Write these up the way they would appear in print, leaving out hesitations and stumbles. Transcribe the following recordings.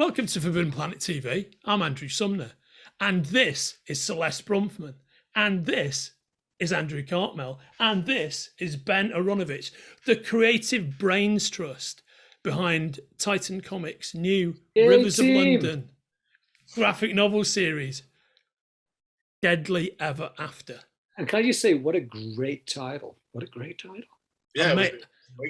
Welcome to Forbidden Planet TV. I'm Andrew Sumner, and this is Celeste Bronfman, and this is Andrew Cartmel, and this is Ben Aaronovitch, the creative brains trust behind Titan Comics' new Rivers of London graphic novel series, Deadly Ever After. And can I just say, what a great title. What a great title. Yeah,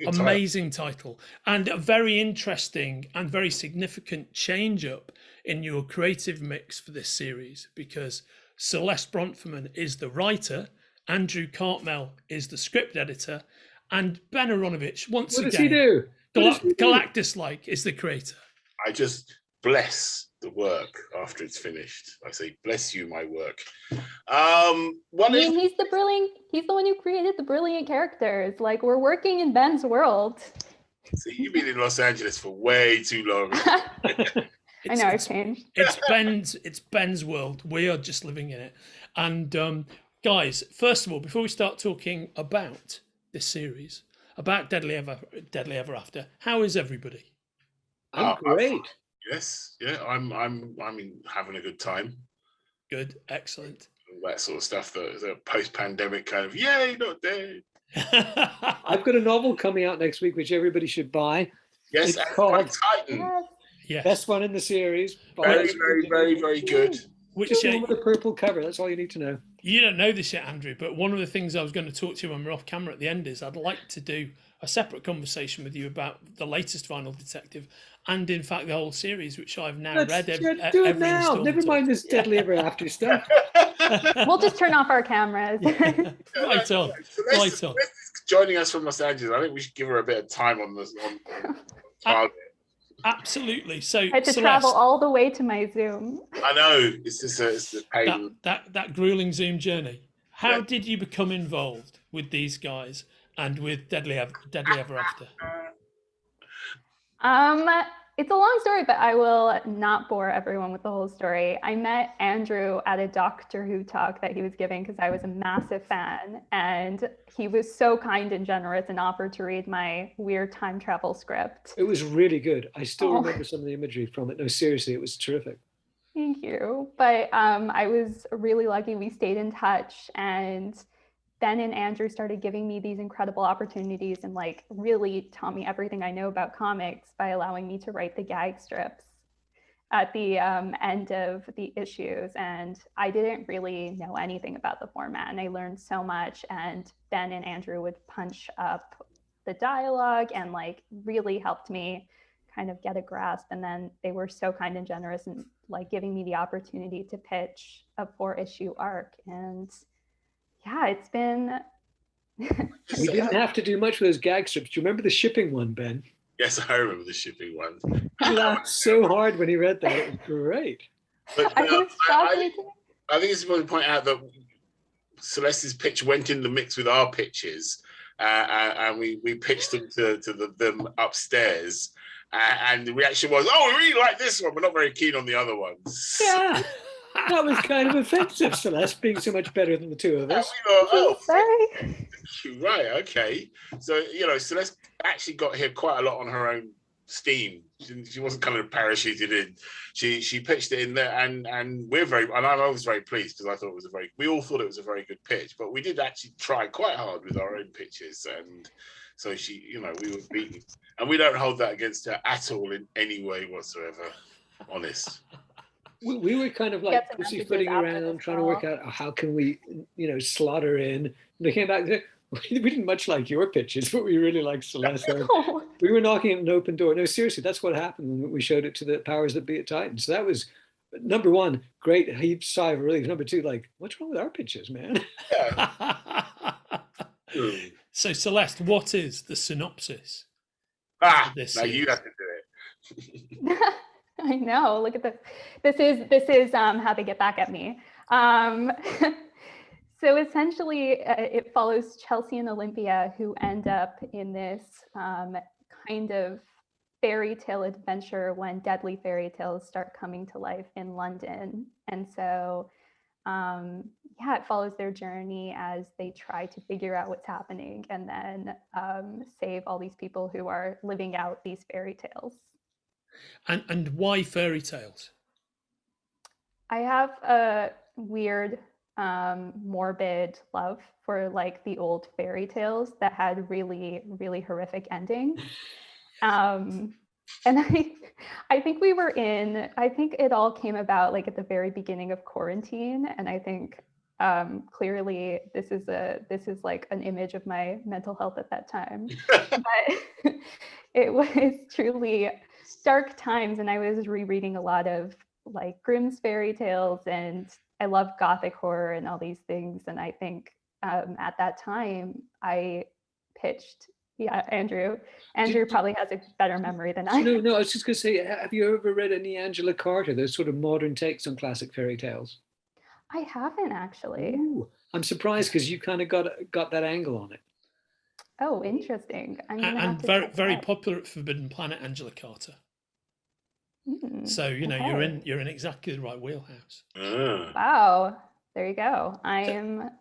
amazing title, and a very interesting and very significant change up in your creative mix for this series, because Celeste Bronfman is the writer, Andrew Cartmel is the script editor, and Ben Aaronovitch, once again, what does he do? Galactus-like, is the creator. I just bless the work after it's finished. I say, bless you, my work. He's the one who created the brilliant characters. Like, we're working in Ben's world. See, you've been in Los Angeles for way too long. I know, I've changed. It's Ben's world. We are just living in it. And guys, first of all, before we start talking about this series, about Deadly Ever After, how is everybody? I'm great. Yes, yeah, I'm having a good time. Good, excellent. All that sort of stuff, the post-pandemic kind of, yay, not dead. I've got a novel coming out next week, which everybody should buy. Yes, it's called Titan. Yes. Best one in the series. Very, very, very, very good. Just one with a purple cover. That's all you need to know. You don't know this yet, Andrew, but one of the things I was going to talk to you when we're off camera at the end is I'd like to do a separate conversation with you about the latest Vinyl Detective and, in fact, the whole series, which I've now read. Do it now. Never mind this Deadly Ever After stuff. We'll just turn off our cameras. Right on. Right on. Joining us from Los Angeles, I think we should give her a bit of time on this. Absolutely. So I had to travel all the way to my Zoom. I know. It's a pain. That grueling Zoom journey. How did you become involved with these guys and with Deadly Ever After? It's a long story, but I will not bore everyone with the whole story. I met Andrew at a Doctor Who talk that he was giving because I was a massive fan, and he was so kind and generous and offered to read my weird time travel script. It was really good. I still remember some of the imagery from it. No, seriously, it was terrific. Thank you. But I was really lucky. We stayed in touch, and Ben and Andrew started giving me these incredible opportunities and like really taught me everything I know about comics by allowing me to write the gag strips at the end of the issues. And I didn't really know anything about the format, and I learned so much. And Ben and Andrew would punch up the dialogue and like really helped me kind of get a grasp. And then they were so kind and generous and like giving me the opportunity to pitch a 4-issue arc. And yeah, it's been. We didn't have to do much with those gag strips. Do you remember the shipping one, Ben? Yes, I remember the shipping one. He laughed so hard when he read that. It was great. But, I think it's important to point out that Celeste's pitch went in the mix with our pitches, and we pitched them to them upstairs. And the reaction was, "Oh, we really like this one. We're not very keen on the other ones." Yeah. That was kind of offensive, Celeste, being so much better than the two of us. Right, okay. So, Celeste actually got here quite a lot on her own steam. She wasn't kind of parachuted in. She pitched it in there, and I was very pleased because I thought it was we all thought it was a very good pitch, but we did actually try quite hard with our own pitches, and so we were beaten. And we don't hold that against her at all in any way whatsoever, honest. We were kind of like pussyfooting around, trying to work out how can we, slaughter in. And they came back and said, we didn't much like your pitches, but we really liked Celeste. We were knocking at an open door. No, seriously, that's what happened when we showed it to the powers that be at Titan. So that was, number one, great, heap sigh of relief. Number two, like, what's wrong with our pitches, man? So Celeste, what is the synopsis? Now you have to do it. I know. Look at this. This is how they get back at me. So essentially, it follows Chelsea and Olympia, who end up in this kind of fairy tale adventure when deadly fairy tales start coming to life in London. And so, it follows their journey as they try to figure out what's happening and then save all these people who are living out these fairy tales. And why fairy tales? I have a weird, morbid love for like the old fairy tales that had really, really horrific endings. And I think I think it all came about like at the very beginning of quarantine. And I think clearly this is like an image of my mental health at that time. But it was truly dark times, and I was rereading a lot of like Grimm's fairy tales, and I love gothic horror and all these things. And I think at that time I pitched, yeah, Andrew probably has a better memory than I. No, I was just going to say, have you ever read any Angela Carter, those sort of modern takes on classic fairy tales? I haven't actually. Ooh, I'm surprised because you kind of got that angle on it. Oh, interesting. And very popular at Forbidden Planet, Angela Carter. So okay. you're in exactly the right wheelhouse. Wow, there you go. I am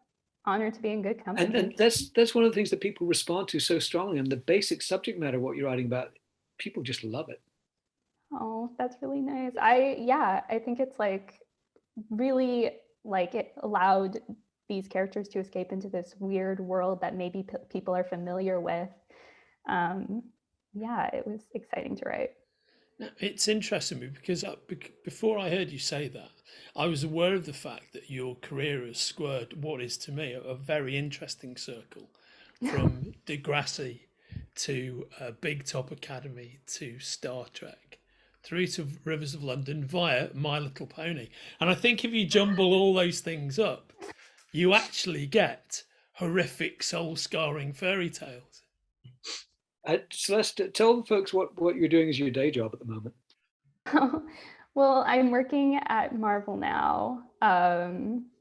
honored to be in good company. And that's one of the things that people respond to so strongly. And the basic subject matter, what you're writing about, people just love it. Oh, that's really nice. I think it's like really like it allowed these characters to escape into this weird world that maybe people are familiar with. Yeah, it was exciting to write. It's interesting because before I heard you say that, I was aware of the fact that your career has squared what is to me a very interesting circle, from Degrassi to Big Top Academy to Star Trek, through to Rivers of London via My Little Pony. And I think if you jumble all those things up, you actually get horrific, soul-scarring fairy tales. Celeste, tell the folks what you're doing as your day job at the moment. Well, I'm working at Marvel now,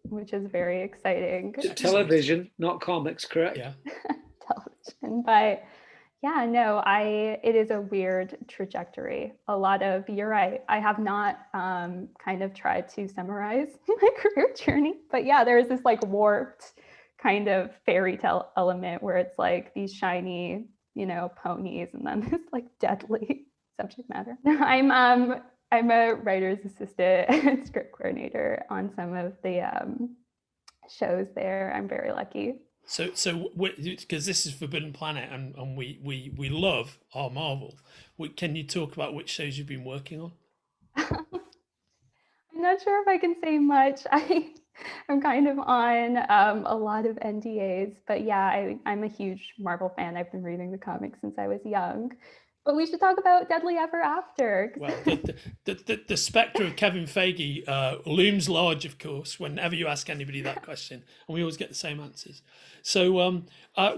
which is very exciting. Television, not comics, correct? Yeah. Television, but yeah, no, it is a weird trajectory. You're right. I have not kind of tried to summarize my career journey, but yeah, there's this like warped kind of fairy tale element where it's like these shiny, ponies, and then this like deadly subject matter. I'm a writer's assistant and script coordinator on some of the shows there. I'm very lucky. So because this is Forbidden Planet and we love our Marvel, can you talk about which shows you've been working on? I'm not sure if I can say much. I'm kind of on a lot of NDAs, but yeah, I'm a huge Marvel fan. I've been reading the comics since I was young. But we should talk about Deadly Ever After. Well, the spectre of Kevin Feige looms large, of course, whenever you ask anybody that question, and we always get the same answers. So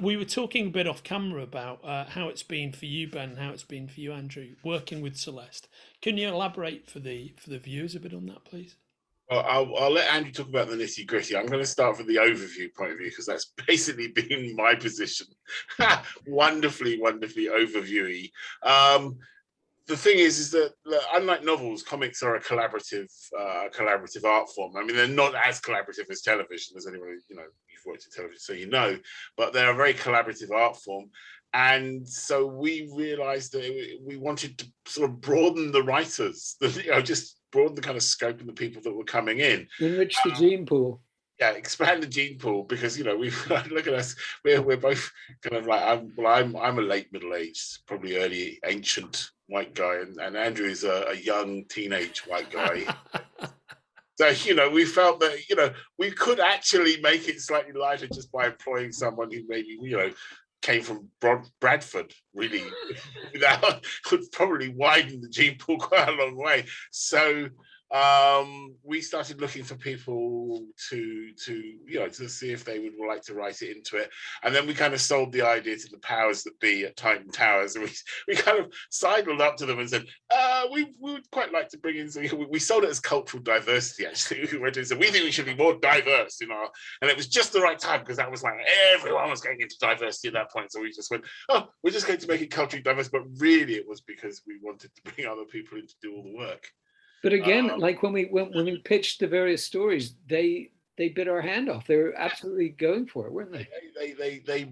we were talking a bit off camera about how it's been for you, Ben, and how it's been for you, Andrew, working with Celeste. Can you elaborate for the viewers a bit on that, please? Well, I'll let Andrew talk about the nitty gritty. I'm going to start from the overview point of view because that's basically been my position. wonderfully overviewy. The thing is that unlike novels, comics are a collaborative art form. I mean, they're not as collaborative as television, as anyone you've worked in television, so but they're a very collaborative art form. And so we realized that we wanted to sort of broaden the writers, just broaden the kind of scope of the people that were coming in. Enrich the gene pool. Yeah, expand the gene pool because we've look at us. We're both kind of like I'm a late middle-aged, probably early ancient white guy, and Andrew is a young teenage white guy. So we felt that we could actually make it slightly lighter just by employing someone who maybe came from Bradford, really, could probably widen the gene pool quite a long way. So we started looking for people to see if they would like to write it into it, and then we kind of sold the idea to the powers that be at Titan Towers, and we kind of sidled up to them and said, we would quite like to bring in some. We sold it as cultural diversity. Actually, we went in and said we think we should be more diverse, and it was just the right time because that was like everyone was going into diversity at that point. So we just went, oh, we're just going to make it culturally diverse, but really it was because we wanted to bring other people in to do all the work. But again, like when we pitched the various stories, they they bit our hand off. They were absolutely going for it, weren't they?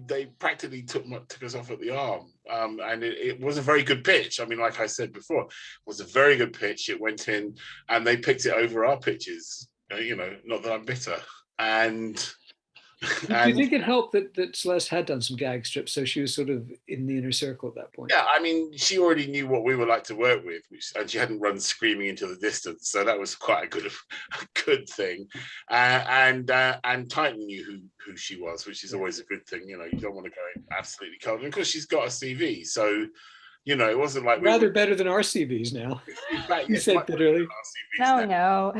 They practically took us off at the arm, and it was a very good pitch. I mean, like I said before, it was a very good pitch. It went in, and they picked it over our pitches. You know, not that I'm bitter. And do you think it helped that Celeste had done some gag strips, so she was sort of in the inner circle at that point? Yeah, I mean, she already knew what we were like to work with, and she hadn't run screaming into the distance, so that was quite a good thing. And Titan knew who she was, which is always a good thing. You know, you don't want to go absolutely cold, and because she's got a CV, so you know, it wasn't like rather better than our CVs now. In fact, you said that earlier. No.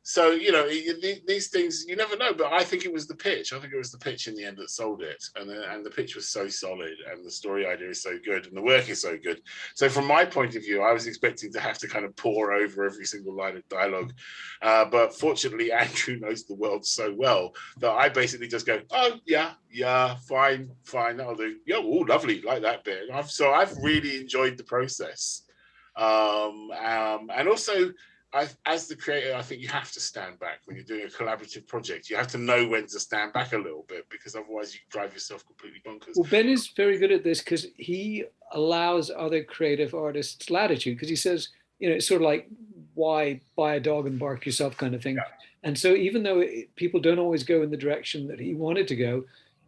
So, you know, these things, you never know, but I think it was the pitch. I think it was the pitch in the end that sold it. And the pitch was so solid, and the story idea is so good, and the work is so good. So from my point of view, I was expecting to have to kind of pore over every single line of dialogue. But fortunately, Andrew knows the world so well that I basically just go, oh, yeah, fine, that'll do. Yeah, oh, lovely, like that bit. So I've really enjoyed the process. And also, as the creator, I think you have to stand back when you're doing a collaborative project. You have to know when to stand back a little bit, because otherwise you drive yourself completely bonkers. Well, Ben is very good at this because he allows other creative artists latitude, because he says, you know, it's sort of like, why buy a dog and bark yourself kind of thing. Yeah. And so even though people don't always go in the direction that he wanted to go,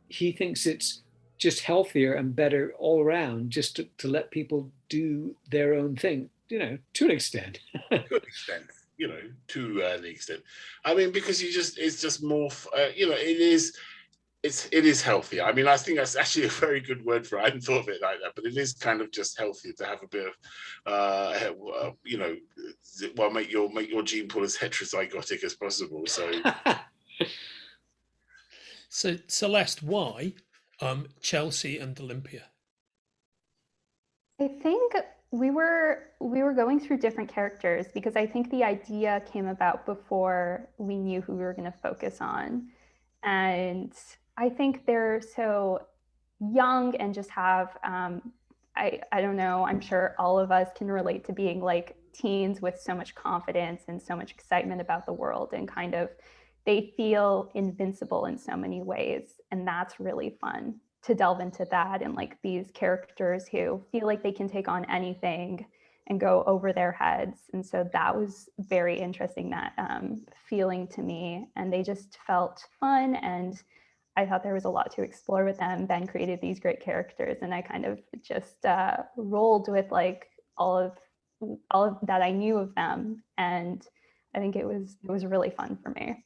he thinks it's just healthier and better all around just to let people do their own thing. You know, to an extent. To an extent, you know, to an extent. I mean, because it's just more, you know, it is healthier. I mean, I think that's actually a very good word for it. I hadn't thought of it like that, but it is kind of just healthier to have a bit of, you know, well, make your gene pool as heterozygotic as possible. So, so Celeste, why Chelsea and Olympia? I think we were going through different characters, because I think the idea came about before we knew who we were going to focus on. And I think they're so young and just have, I don't know, I'm sure all of us can relate to being like teens with so much confidence and so much excitement about the world, and kind of they feel invincible in so many ways. And that's really fun to delve into that, and like these characters who feel like they can take on anything and go over their heads. And so that was very interesting, that feeling to me, and they just felt fun, and I thought there was a lot to explore with them. Ben created these great characters, and I kind of just rolled with like all of that I knew of them, and I think it was really fun for me.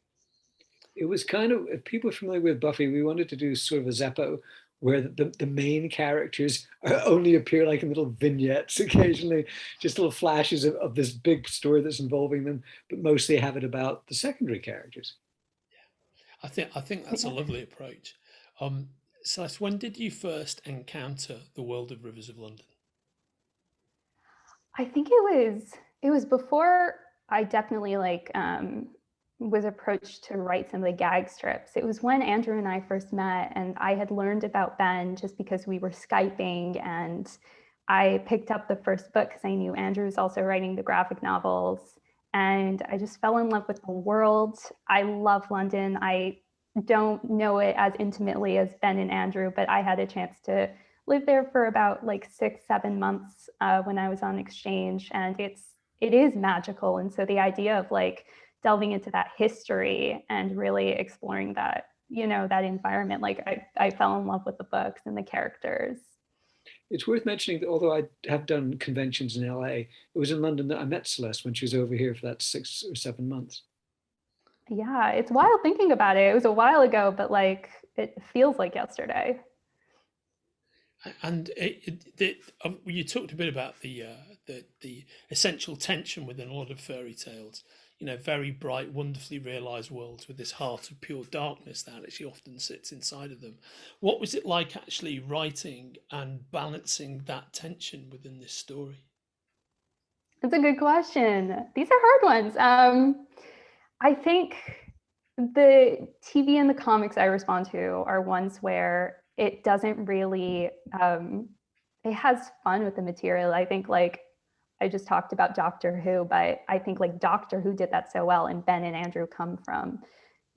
It was kind of, if people are familiar with Buffy, we wanted to do sort of a Zeppo where the main characters only appear like in little vignettes occasionally, just little flashes of this big story that's involving them, but mostly have it about the secondary characters. Yeah, I think that's a lovely approach. Celeste, when did you first encounter the world of Rivers of London? I think it was before I definitely like was approached to write some of the gag strips. It was when Andrew and I first met, and I had learned about Ben just because we were Skyping, and I picked up the first book because I knew Andrew was also writing the graphic novels, and I just fell in love with the world. I love London. I don't know it as intimately as Ben and Andrew, but I had a chance to live there for about like 6-7 months when I was on exchange, and it is magical. And so the idea of like delving into that history and really exploring that, you know, that environment, like I fell in love with the books and the characters. It's worth mentioning that although I have done conventions in LA, it was in London that I met Celeste when she was over here for that 6 or 7 months. Yeah, it's wild thinking about it. It was a while ago, but like it feels like yesterday. And you talked a bit about the essential tension within a lot of fairy tales. You know, very bright, wonderfully realized worlds with this heart of pure darkness that actually often sits inside of them. What was it like actually writing and balancing that tension within this story? That's a good question. These are hard ones. I think the TV and the comics I respond to are ones where it doesn't really, it has fun with the material. I think like I just talked about Doctor Who, but I think like Doctor Who did that so well, and Ben and Andrew come from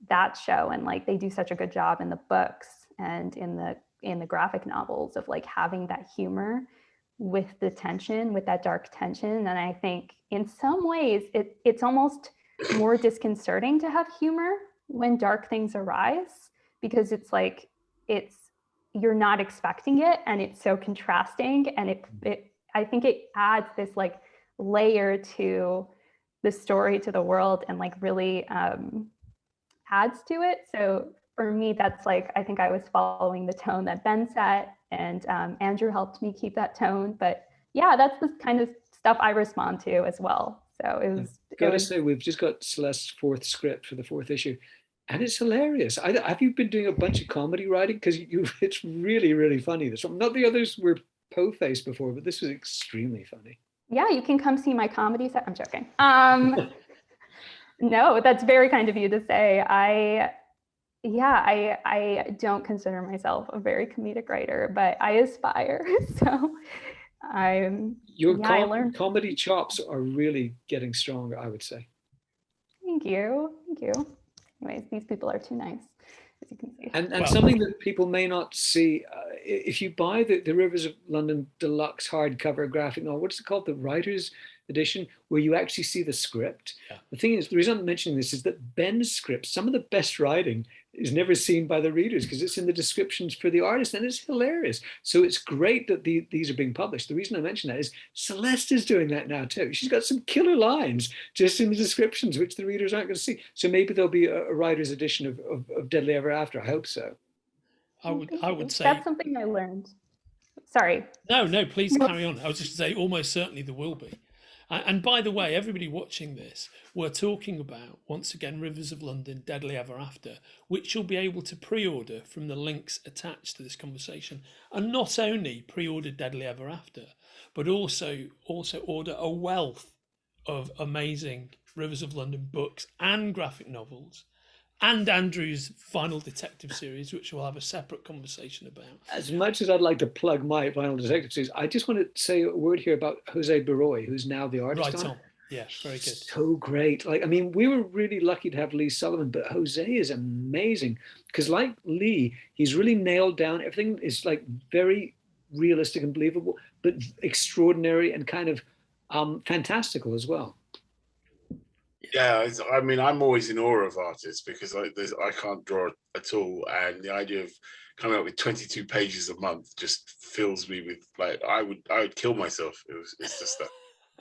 that show, and like they do such a good job in the books and in the graphic novels of like having that humor with the tension, with that dark tension. And I think in some ways it's almost more disconcerting to have humor when dark things arise, because it's like you're not expecting it, and it's so contrasting, and I think it adds this like layer to the story, to the world, and like really adds to it. So for me, that's like, I think I was following the tone that Ben set, and Andrew helped me keep that tone. But yeah, that's the kind of stuff I respond to as well. So it was. Gotta say, we've just got Celeste's 4th script for the 4th issue, and it's hilarious. Have you been doing a bunch of comedy writing? Because it's really, really funny. This one, not the others were po-faced before, but this was extremely funny. Yeah, you can come see my comedy set. I'm joking. No, that's very kind of you to say. I don't consider myself a very comedic writer, but I aspire. So I learned. Comedy chops are really getting stronger, I would say. Thank you. Anyways, these people are too nice, as you can see. And something that people may not see, if you buy the Rivers of London deluxe hardcover graphic novel, what's it called? The Writer's Edition, where you actually see the script. Yeah. The thing is, the reason I'm mentioning this is that Ben's script, some of the best writing is never seen by the readers because it's in the descriptions for the artist, and it's hilarious. So it's great that these are being published. The reason I mention that is Celeste is doing that now too. She's got some killer lines just in the descriptions, which the readers aren't going to see. So maybe there'll be a writer's edition of Deadly Ever After. I hope so. I would say that's something I learned. Sorry. No, please carry on. I was just going to say almost certainly there will be. And by the way, everybody watching this, we're talking about, once again, Rivers of London, Deadly Ever After, which you'll be able to pre-order from the links attached to this conversation. And not only pre-order Deadly Ever After, but also order a wealth of amazing Rivers of London books and graphic novels, and Andrew's final detective series, which we'll have a separate conversation about. As much as I'd like to plug my final detective series, I just want to say a word here about Jose Baroy, who's now the artist. Right on. Yeah, very good. So great. Like, I mean, we were really lucky to have Lee Sullivan, but Jose is amazing because, like Lee, he's really nailed down. Everything is like very realistic and believable, but extraordinary and kind of fantastical as well. Yeah, I mean, I'm always in awe of artists because I can't draw at all, and the idea of coming up with 22 pages a month just fills me with like I would kill myself. It's just that.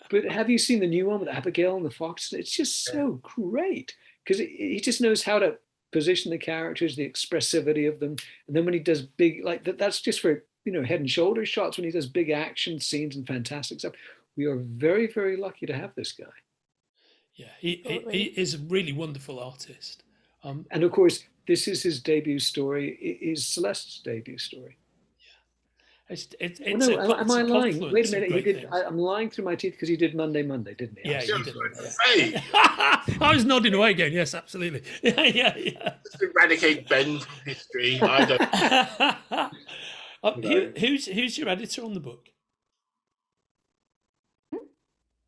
But have you seen the new one with Abigail and the Fox? It's just so great because he just knows how to position the characters, the expressivity of them, and then when he does big like that's just for head and shoulder shots. When he does big action scenes and fantastic stuff, we are very, very lucky to have this guy. Yeah, he is a really wonderful artist. And of course, this is his debut story. It is Celeste's debut story. Yeah, am I lying? Wait a minute. He did. I'm lying through my teeth because he did Monday, didn't he? Yeah, he did. Yeah. I was nodding away again. Yes, absolutely. Yeah. Just eradicate Ben from history. I don't. Who's your editor on the book?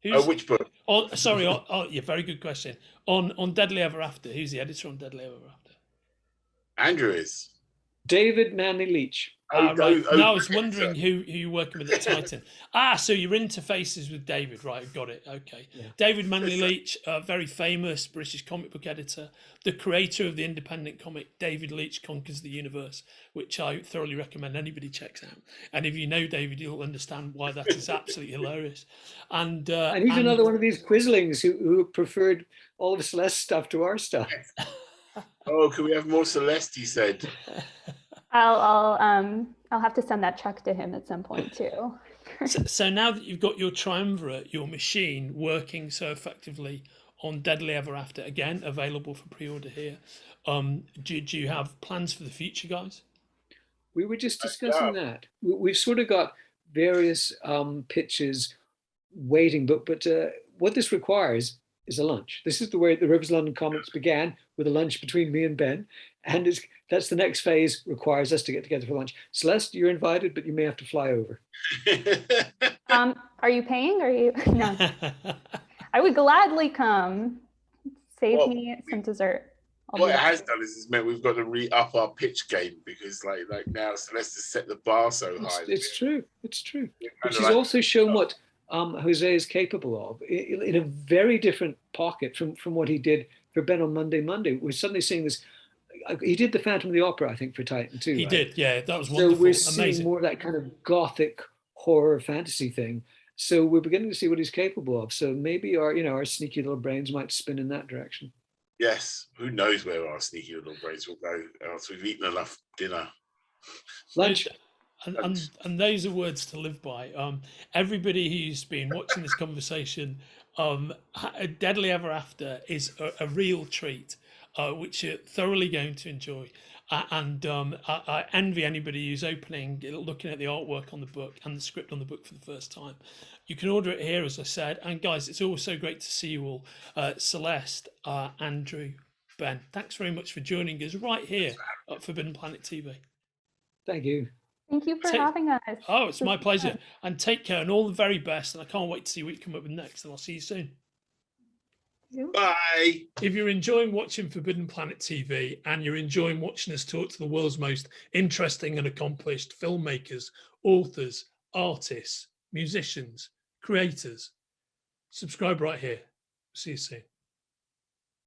Which book? Sorry. Yeah, very good question. On Deadly Ever After, who's the editor on Deadly Ever After? Andrew is. David Manley Leach. Right. No, I was wondering who you're working with at Titan. So you're interfaces with David, right? Got it. Okay. Yeah. David Manley Leach, a very famous British comic book editor, the creator of the independent comic David Leach Conquers the Universe, which I thoroughly recommend anybody checks out. And if you know David, you'll understand why that is absolutely hilarious. And he's another one of these quizzlings who preferred all of Celeste's stuff to our stuff. Oh, can we have more Celeste? He said. I'll have to send that check to him at some point too. So now that you've got your triumvirate, your machine working so effectively on Deadly Ever After, again available for pre-order here, do you have plans for the future, guys? We were just discussing that. We've sort of got various pitches waiting, but what this requires is a lunch. This is the way the Rivers of London comics began, with a lunch between me and Ben, and that's the next phase, requires us to get together for lunch. Celeste, you're invited, but you may have to fly over. Are you paying? Or are you? No. I would gladly come. Save me some dessert. What it has done is meant we've got to re-up our pitch game because like now Celeste has set the bar so high. It's true. It's true. But she's also shown what Jose is capable of in a very different pocket from what he did for Ben on Monday. We're suddenly seeing this. He did the Phantom of the Opera, I think, for Titan too. He right? did, yeah. That was wonderful. So we're amazing. seeing more of that kind of gothic horror fantasy thing. So we're beginning to see what he's capable of. So maybe our sneaky little brains might spin in that direction. Yes, who knows where our sneaky little brains will go once we've eaten enough dinner. Lunch. And those are words to live by. Everybody who's been watching this conversation, Deadly Ever After is a real treat, which you're thoroughly going to enjoy. I envy anybody who's looking at the artwork on the book and the script on the book for the first time. You can order it here, as I said. And guys, it's always so great to see you all. Celeste, Andrew, Ben, thanks very much for joining us right here at Forbidden Planet TV. Thank you. Thank you for having us. Oh, it's my pleasure. And take care and all the very best. And I can't wait to see what you come up with next. And I'll see you soon. Bye. If you're enjoying watching Forbidden Planet TV and you're enjoying watching us talk to the world's most interesting and accomplished filmmakers, authors, artists, musicians, creators, subscribe right here. See you soon.